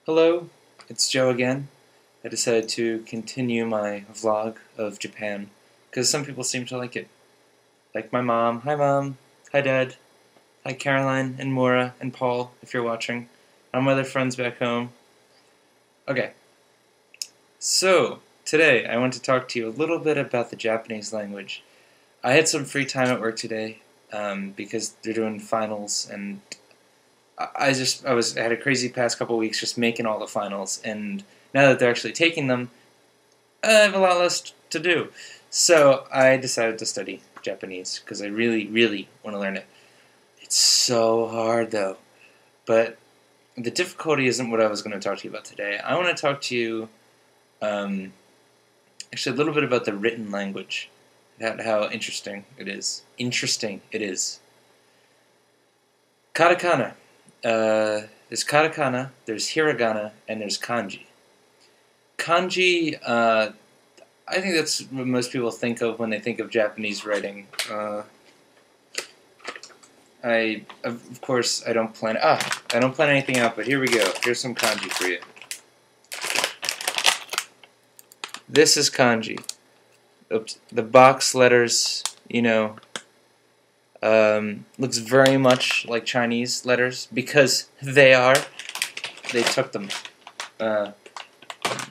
Hello, it's Joe again. I decided to continue my vlog of Japan because some people seem to like it. Like my mom. Hi Mom. Hi Dad. Hi Caroline and Maura and Paul if you're watching. And my other friends back home. Okay, so today I want to talk to you a little bit about the Japanese language. I had some free time at work today because they're doing finals and I had a crazy past couple weeks just making all the finals, and now that they're actually taking them, I have a lot less to do. So I decided to study Japanese because I really, really want to learn it. It's so hard though, but the difficulty isn't what I was going to talk to you about today. I want to talk to you um, actually a little bit about the written language, about how interesting it is. Interesting it is. Katakana. There's katakana, there's hiragana, and there's kanji. Kanji, I think that's what most people think of when they think of Japanese writing. Of course, I don't plan anything out, but here we go. Here's some kanji for you. This is kanji. Oops, the box letters, looks very much like Chinese letters because they took them,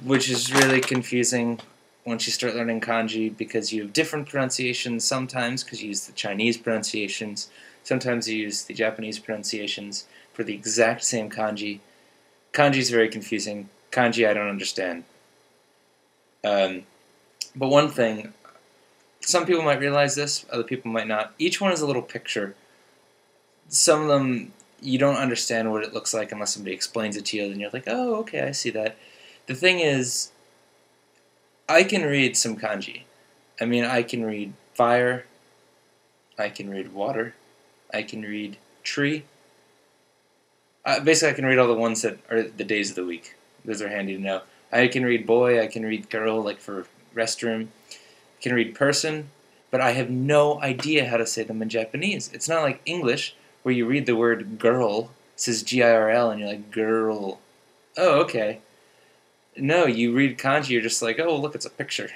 which is really confusing once you start learning kanji because you have different pronunciations sometimes because you use the Chinese pronunciations, sometimes you use the Japanese pronunciations for the exact same kanji. Kanji is very confusing. Kanji I don't understand. But one thing, some people might realize this, other people might not. Each one is a little picture. Some of them you don't understand what it looks like unless somebody explains it to you, and you're like, oh, okay, I see that. The thing is, I can read some kanji. I mean, I can read fire, I can read water, I can read tree. Basically, I can read all the ones that are the days of the week. Those are handy to know. I can read boy, I can read girl, like for restroom. I can read person, but I have no idea how to say them in Japanese. It's not like English, where you read the word girl, it says G-I-R-L, and you're like, girl. Oh, okay. No, you read kanji, you're just like, oh, look, it's a picture.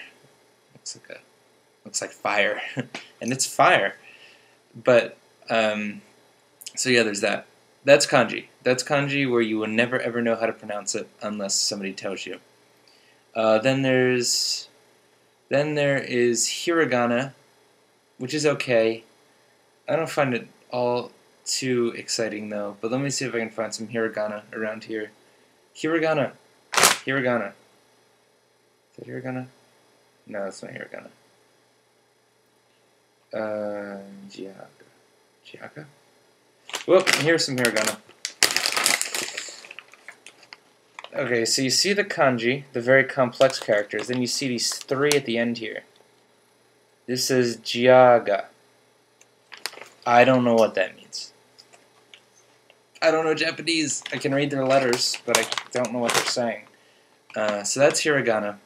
Looks like fire, and it's fire. But so yeah, there's that. That's kanji. That's kanji where you will never ever know how to pronounce it unless somebody tells you. Then there is hiragana, which is okay. I don't find it all too exciting though. But let me see if I can find some hiragana around here. Hiragana. Hiragana. Is that hiragana? No, that's not hiragana. Jiaga. Jiaga? Well, here's some hiragana. Okay, so you see the kanji, the very complex characters, then you see these three at the end here. This is jiaga. I don't know what that means. I don't know Japanese. I can read their letters, but I don't know what they're saying. So that's hiragana.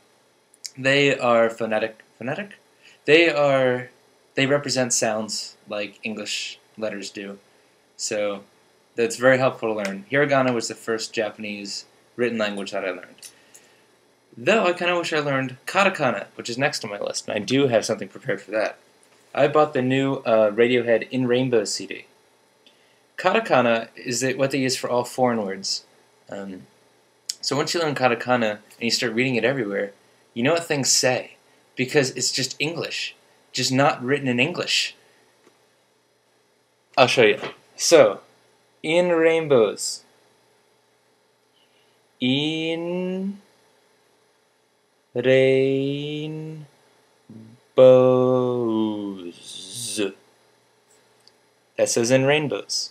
They are phonetic. Phonetic? They represent sounds like English letters do. So that's very helpful to learn. Hiragana was the first Japanese written language that I learned. Though I kind of wish I learned katakana, which is next on my list, and I do have something prepared for that. I bought the new Radiohead In Rainbow CD. Katakana is what they use for all foreign words. So once you learn katakana and you start reading it everywhere, you know what things say, because it's just English, just not written in English. I'll show you. So, in rainbows. In rainbows. That says in rainbows.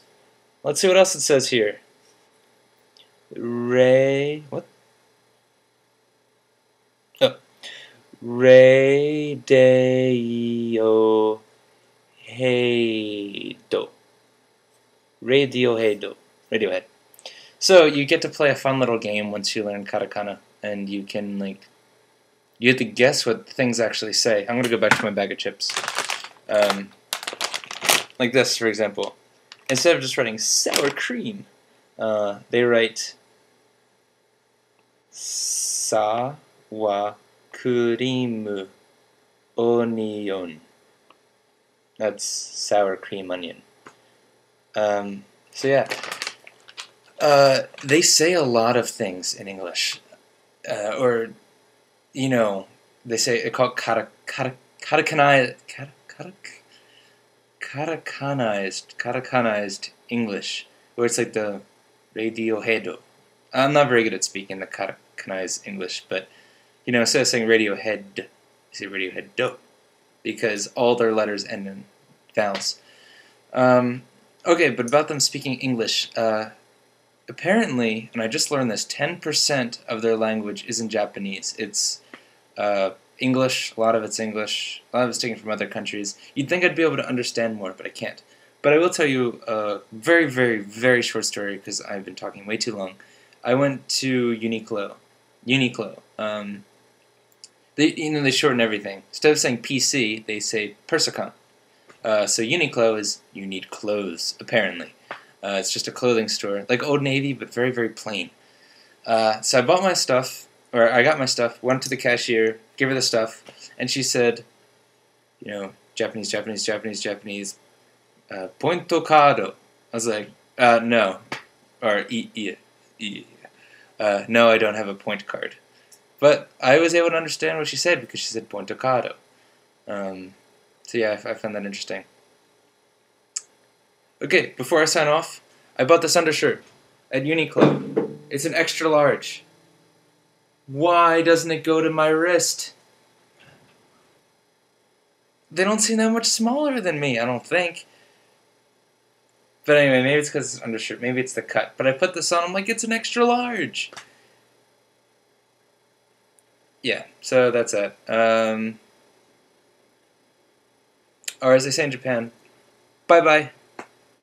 Let's see what else it says here. What? Oh. Radio Heido. Radiohead. So you get to play a fun little game once you learn katakana, and you can you have to guess what things actually say. I'm gonna go back to my bag of chips. Like this, for example. Instead of just writing sour cream, they write Sa wa kurimu onion. That's sour cream onion. So yeah. They say a lot of things in English. Or, you know, they say, they call it katakanized English, where it's like the Radiohead. I'm not very good at speaking the katakanized English, but, you know, instead of saying Radiohead, you say Radiohead do, because all their letters end in vowels. Okay, but about them speaking English, apparently, and I just learned this, 10% of their language isn't Japanese. It's English, a lot of it's English, a lot of it's taken from other countries. You'd think I'd be able to understand more, but I can't. But I will tell you a very, very, very short story, because I've been talking way too long. I went to Uniqlo. They shorten everything. Instead of saying PC, they say Persicon. So Uniqlo is you need clothes, apparently. It's just a clothing store, like Old Navy, but very, very plain. So I bought my stuff, or I got my stuff, went to the cashier, gave her the stuff, and she said, you know, Japanese, pointo card. I was like, no. Or, no, I don't have a point card. But I was able to understand what she said because she said pointo card. So yeah, I found that interesting. Okay, before I sign off, I bought this undershirt at Uniqlo. It's an extra large. Why doesn't it go to my wrist? They don't seem that much smaller than me, I don't think. But anyway, maybe it's because it's an undershirt, maybe it's the cut. But I put this on, I'm like, it's an extra large. Yeah, so that's it. Or as they say in Japan, bye-bye.